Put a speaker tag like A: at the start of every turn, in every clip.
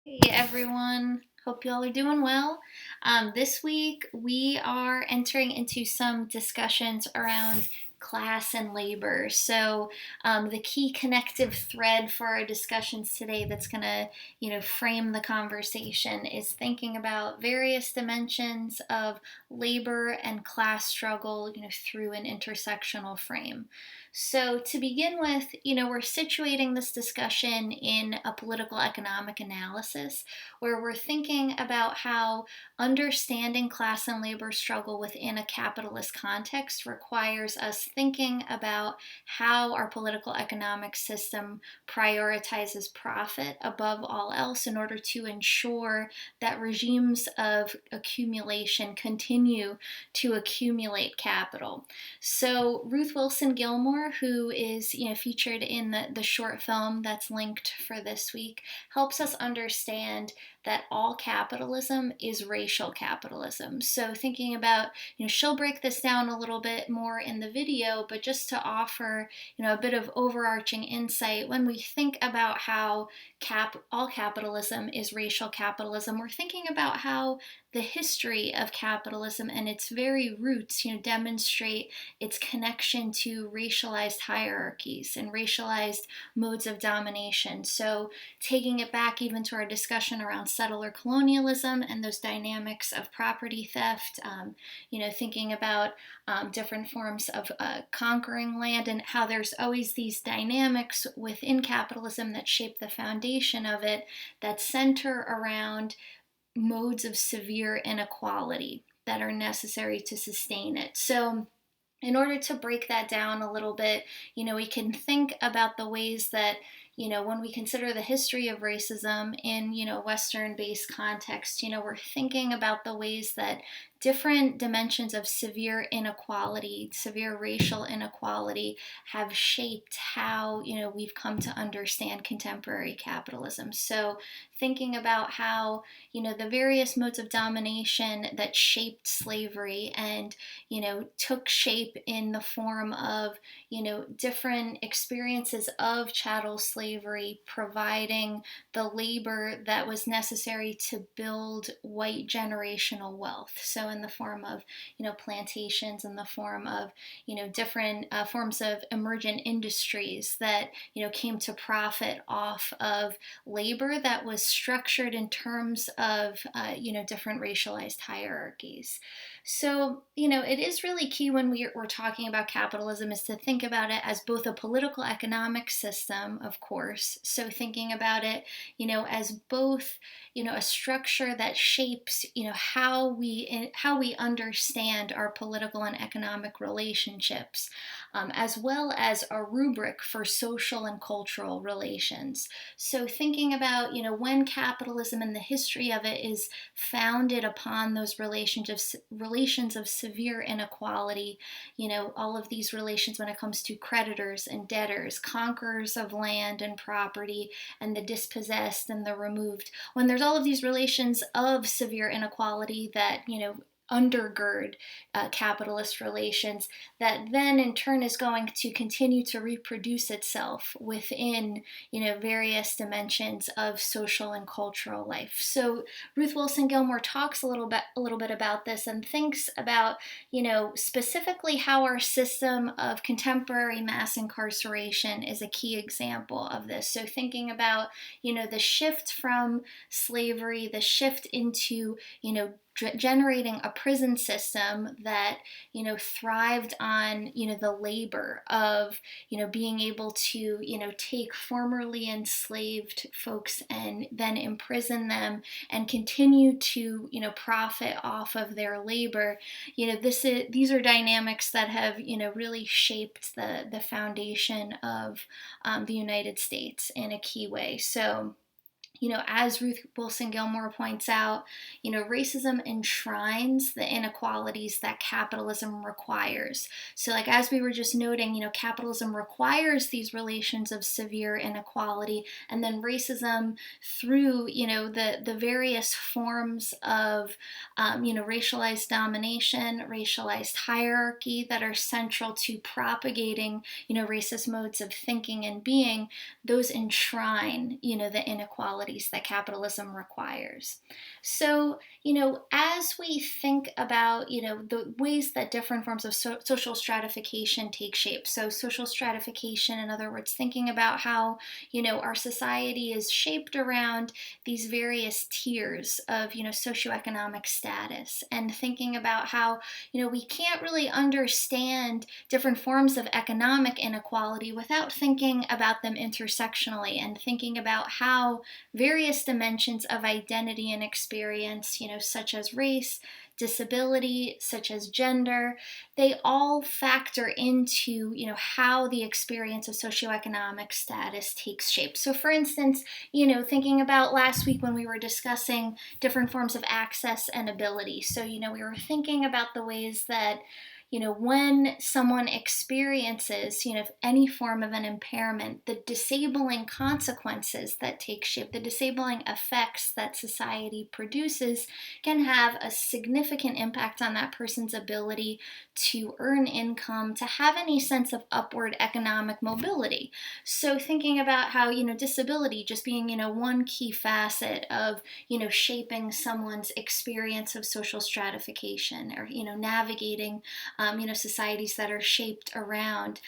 A: Hey everyone, hope y'all are doing well. This week we are entering into some discussions around class and labor. The key connective thread for our discussions today that's going to, frame the conversation is thinking about various dimensions of labor and class struggle, through an intersectional frame. So, to begin with, we're situating this discussion in a political economic analysis where we're thinking about how understanding class and labor struggle within a capitalist context requires us thinking about how our political economic system prioritizes profit above all else in order to ensure that regimes of accumulation continue to accumulate capital. So Ruth Wilson Gilmore, who is featured in the short film that's linked for this week, helps us understand that all capitalism is racial capitalism. So thinking about, she'll break this down a little bit more in the video, but just to offer, a bit of overarching insight, when we think about how all capitalism is racial capitalism, we're thinking about how the history of capitalism and its very roots, demonstrate its connection to racialized hierarchies and racialized modes of domination. So, taking it back even to our discussion around settler colonialism and those dynamics of property theft, thinking about different forms of conquering land and how there's always these dynamics within capitalism that shape the foundation of it that center around modes of severe inequality that are necessary to sustain it. So, in order to break that down a little bit, we can think about the ways that, when we consider the history of racism in, Western based context, we're thinking about the ways that different dimensions of severe inequality, severe racial inequality, have shaped how, we've come to understand contemporary capitalism. So, thinking about how, the various modes of domination that shaped slavery and, took shape in the form of, different experiences of chattel slavery, providing the labor that was necessary to build white generational wealth. So, in the form of, plantations, in the form of, different forms of emergent industries that, came to profit off of labor that was structured in terms of, different racialized hierarchies. So, it is really key when we're talking about capitalism is to think about it as both a political economic system, of course. So, thinking about it, as both, a structure that shapes, how we understand our political and economic relationships, as well as a rubric for social and cultural relations. So, thinking about, when capitalism and the history of it is founded upon those relations of severe inequality, all of these relations when it comes to creditors and debtors, conquerors of land and property, and the dispossessed and the removed. When there's all of these relations of severe inequality that, undergird capitalist relations, that then in turn is going to continue to reproduce itself within, various dimensions of social and cultural life. So Ruth Wilson Gilmore talks a little bit about this and thinks about, specifically how our system of contemporary mass incarceration is a key example of this. So thinking about, the shift from slavery, the shift into, generating a prison system that, thrived on, the labor of, being able to, take formerly enslaved folks and then imprison them and continue to, profit off of their labor. These are dynamics that have, really shaped the foundation of the United States in a key way. So, as Ruth Wilson Gilmore points out, racism enshrines the inequalities that capitalism requires. So, like as we were just noting, capitalism requires these relations of severe inequality, and then racism through, the various forms of, racialized domination, racialized hierarchy that are central to propagating, racist modes of thinking and being, those enshrine, the inequality inequalities that capitalism requires. So, as we think about, the ways that different forms of social stratification take shape. So, social stratification, in other words, thinking about how, our society is shaped around these various tiers of, socioeconomic status, and thinking about how, we can't really understand different forms of economic inequality without thinking about them intersectionally and thinking about how various dimensions of identity and experience, such as race, disability, such as gender, they all factor into, how the experience of socioeconomic status takes shape. So for instance, thinking about last week when we were discussing different forms of access and ability. So, we were thinking about the ways that, when someone experiences, any form of an impairment, the disabling consequences that take shape, the disabling effects that society produces can have a significant impact on that person's ability to earn income, to have any sense of upward economic mobility. So thinking about how, disability just being, one key facet of, shaping someone's experience of social stratification, or, navigating societies that are shaped around,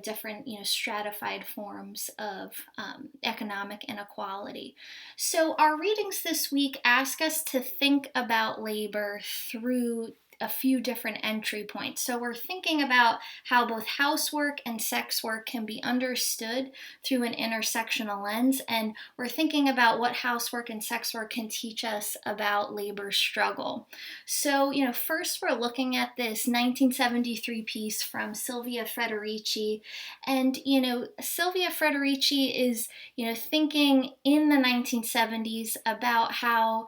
A: different, stratified forms of economic inequality. So our readings this week ask us to think about labor through a few different entry points. So we're thinking about how both housework and sex work can be understood through an intersectional lens, and we're thinking about what housework and sex work can teach us about labor struggle. So, first we're looking at this 1973 piece from Silvia Federici, and, Silvia Federici is, thinking in the 1970s about how,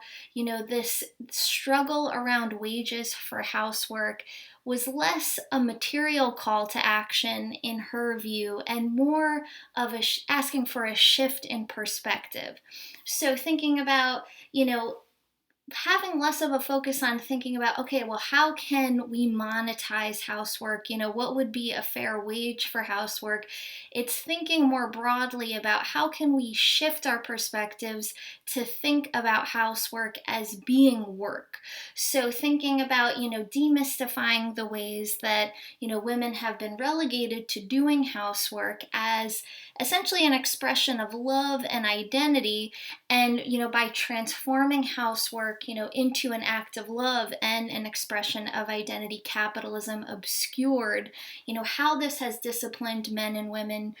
A: this struggle around wages for housework was less a material call to action in her view and more of asking for a shift in perspective. So thinking about, having less of a focus on thinking about, okay, well, how can we monetize housework? What would be a fair wage for housework? It's thinking more broadly about how can we shift our perspectives to think about housework as being work. So thinking about, demystifying the ways that, women have been relegated to doing housework as essentially an expression of love and identity, and, by transforming housework, into an act of love and an expression of identity, capitalism obscured, how this has disciplined men and women,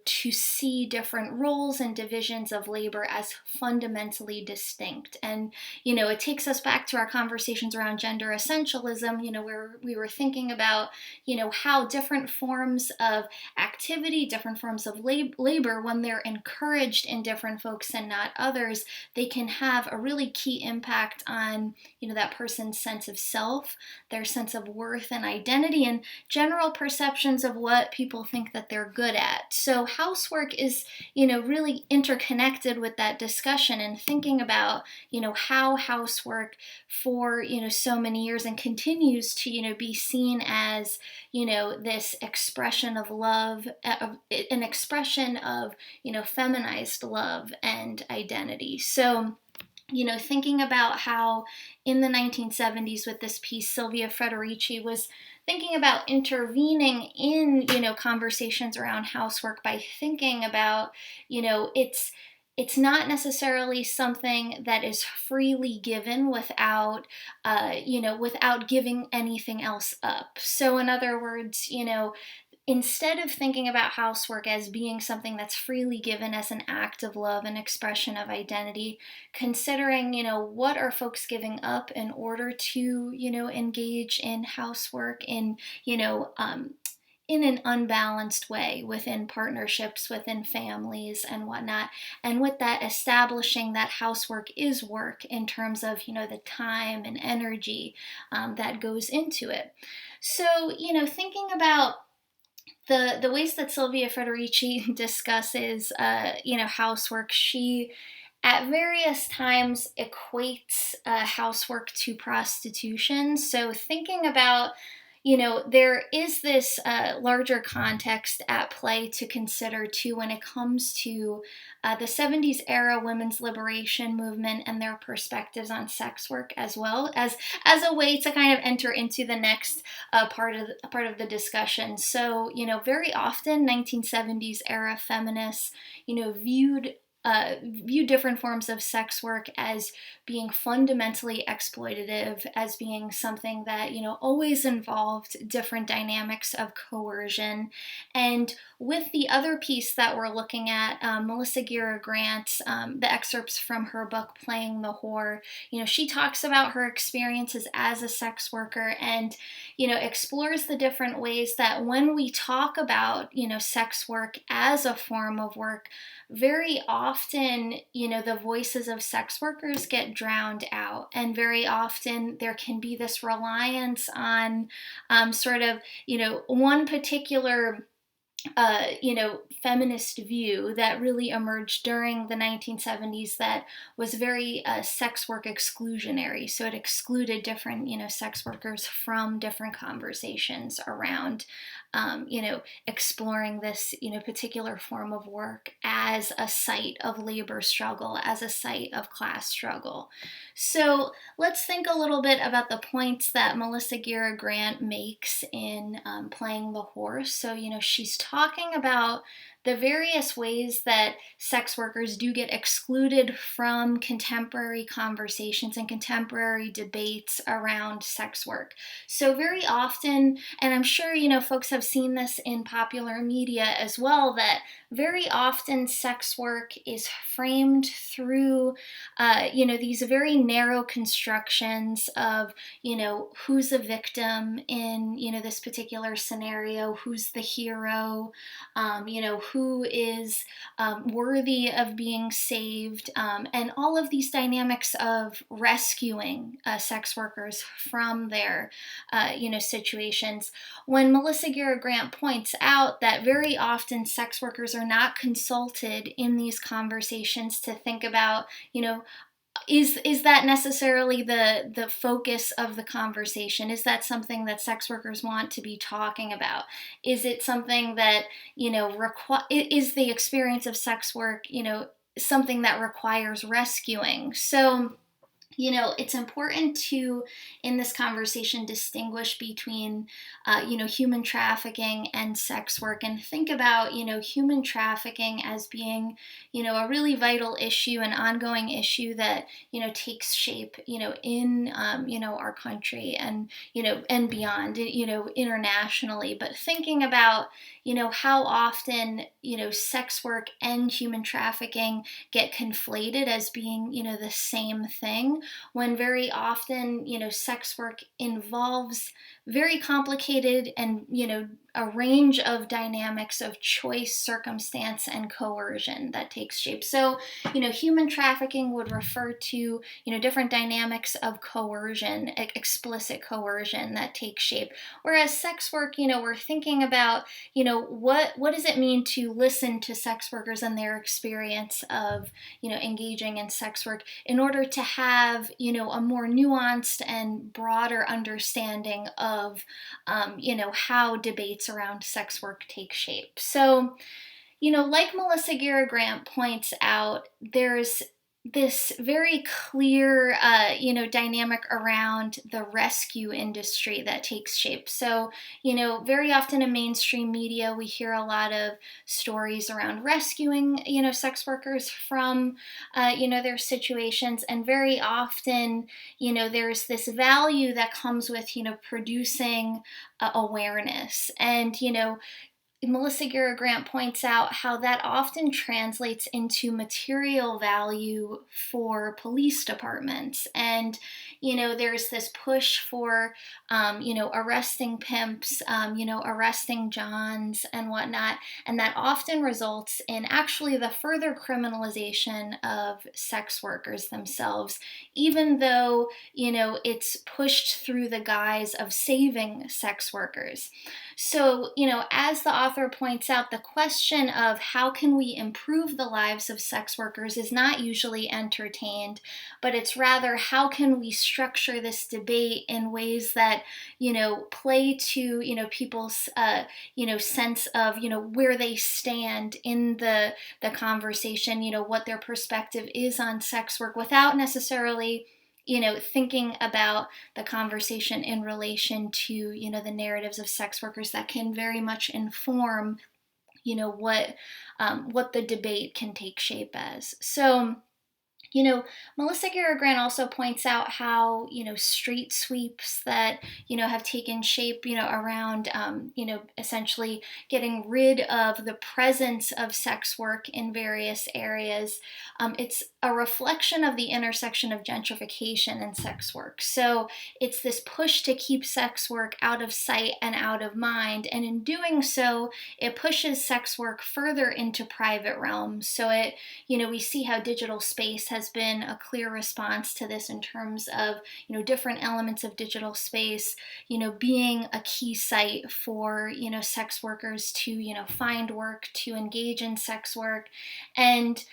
A: to see different roles and divisions of labor as fundamentally distinct. And, it takes us back to our conversations around gender essentialism, where we were thinking about, how different forms of activity, different forms of labor, when they're encouraged in different folks and not others, they can have a really key impact on, that person's sense of self, their sense of worth and identity, and general perceptions of what people think that they're good at. So housework is, really interconnected with that discussion, and thinking about, how housework for, so many years and continues to, be seen as, this expression of love, an expression of, feminized love and identity. So, thinking about how in the 1970s with this piece, Silvia Federici was thinking about intervening in, conversations around housework by thinking about, it's not necessarily something that is freely given without, without giving anything else up. So in other words, instead of thinking about housework as being something that's freely given as an act of love and expression of identity, considering, what are folks giving up in order to, engage in housework in an unbalanced way within partnerships, within families and whatnot. And with that, establishing that housework is work in terms of, the time and energy that goes into it. So, thinking about the ways that Silvia Federici discusses, housework, she at various times equates housework to prostitution. So thinking about, there is this larger context at play to consider too when it comes to the 70s era women's liberation movement and their perspectives on sex work, as a way to kind of enter into the next part of the discussion. So, very often 1970s era feminists, view different forms of sex work as being fundamentally exploitative, as being something that, always involved different dynamics of coercion. And with the other piece that we're looking at, Melissa Gira Grant, the excerpts from her book, Playing the Whore, she talks about her experiences as a sex worker and, explores the different ways that when we talk about, sex work as a form of work, very often, the voices of sex workers get drowned out. And very often there can be this reliance on sort of, one particular feminist view that really emerged during the 1970s that was very sex work exclusionary. So it excluded different, sex workers from different conversations around, exploring this, particular form of work as a site of labor struggle, as a site of class struggle. So let's think a little bit about the points that Melissa Gira Grant makes in Playing the Horse. So, she's talking about the various ways that sex workers do get excluded from contemporary conversations and contemporary debates around sex work. So very often, and I'm sure, folks have seen this in popular media as well, that very often sex work is framed through, these very narrow constructions of, who's a victim in, this particular scenario, who's the hero, who is worthy of being saved, and all of these dynamics of rescuing sex workers from their, situations. When Melissa Gira Grant points out that very often sex workers are not consulted in these conversations to think about, is that necessarily the focus of the conversation? Is that something that sex workers want to be talking about? Is it something that, is the experience of sex work, something that requires rescuing? So, it's important to, in this conversation, distinguish between, human trafficking and sex work, and think about, human trafficking as being, a really vital issue, an ongoing issue that, takes shape, in, our country and, and beyond, internationally. But thinking about, how often, sex work and human trafficking get conflated as being, the same thing, when very often, sex work involves very complicated and, a range of dynamics of choice, circumstance, and coercion that takes shape. So, human trafficking would refer to, different dynamics of coercion, explicit coercion that takes shape. Whereas sex work, we're thinking about, what does it mean to listen to sex workers and their experience of, engaging in sex work in order to have, a more nuanced and broader understanding of, how debates around sex work take shape. So, like Melissa Gira Grant points out, there's this very clear, dynamic around the rescue industry that takes shape. So, very often in mainstream media, we hear a lot of stories around rescuing, sex workers from, their situations. And very often, there's this value that comes with, producing awareness. And, Melissa Gira Grant points out how that often translates into material value for police departments. And, there's this push for, arresting pimps, arresting Johns and whatnot. And that often results in actually the further criminalization of sex workers themselves, even though, it's pushed through the guise of saving sex workers. So, as the author points out, the question of how can we improve the lives of sex workers is not usually entertained, but it's rather how can we structure this debate in ways that, play to, people's, sense of, where they stand in the conversation, what their perspective is on sex work without necessarily thinking about the conversation in relation to, the narratives of sex workers that can very much inform, what the debate can take shape as. So, Melissa Guerra Grant also points out how, street sweeps that, have taken shape, around, essentially getting rid of the presence of sex work in various areas. It's a reflection of the intersection of gentrification and sex work. So it's this push to keep sex work out of sight and out of mind. And in doing so, it pushes sex work further into private realms. So we see how digital space has been a clear response to this in terms of, different elements of digital space, being a key site for, sex workers to, find work, to engage in sex work, and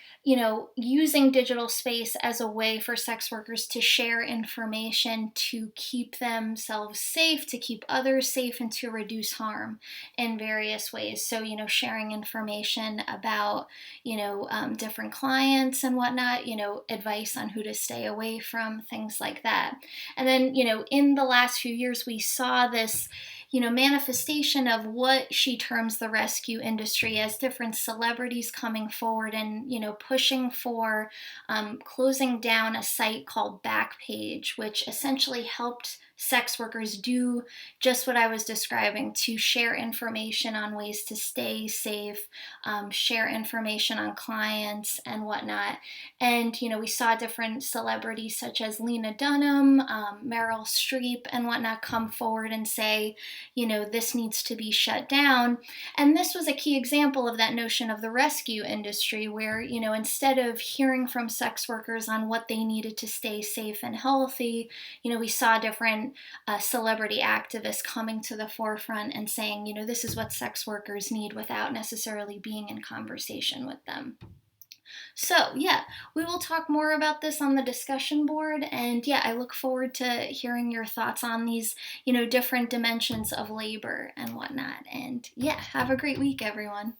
A: using digital space as a way for sex workers to share information, to keep themselves safe, to keep others safe, and to reduce harm in various ways. So, sharing information about, different clients and whatnot, advice on who to stay away from, things like that. And then, in the last few years, we saw this, manifestation of what she terms the rescue industry as different celebrities coming forward and, pushing for closing down a site called Backpage, which essentially helped sex workers do just what I was describing, to share information on ways to stay safe, share information on clients and whatnot. And, we saw different celebrities such as Lena Dunham, Meryl Streep, and whatnot come forward and say, this needs to be shut down. And this was a key example of that notion of the rescue industry, where, instead of hearing from sex workers on what they needed to stay safe and healthy, we saw different celebrity activists coming to the forefront and saying, this is what sex workers need without necessarily being in conversation with them. So, yeah, we will talk more about this on the discussion board. And yeah, I look forward to hearing your thoughts on these, different dimensions of labor and whatnot. And yeah, have a great week, everyone.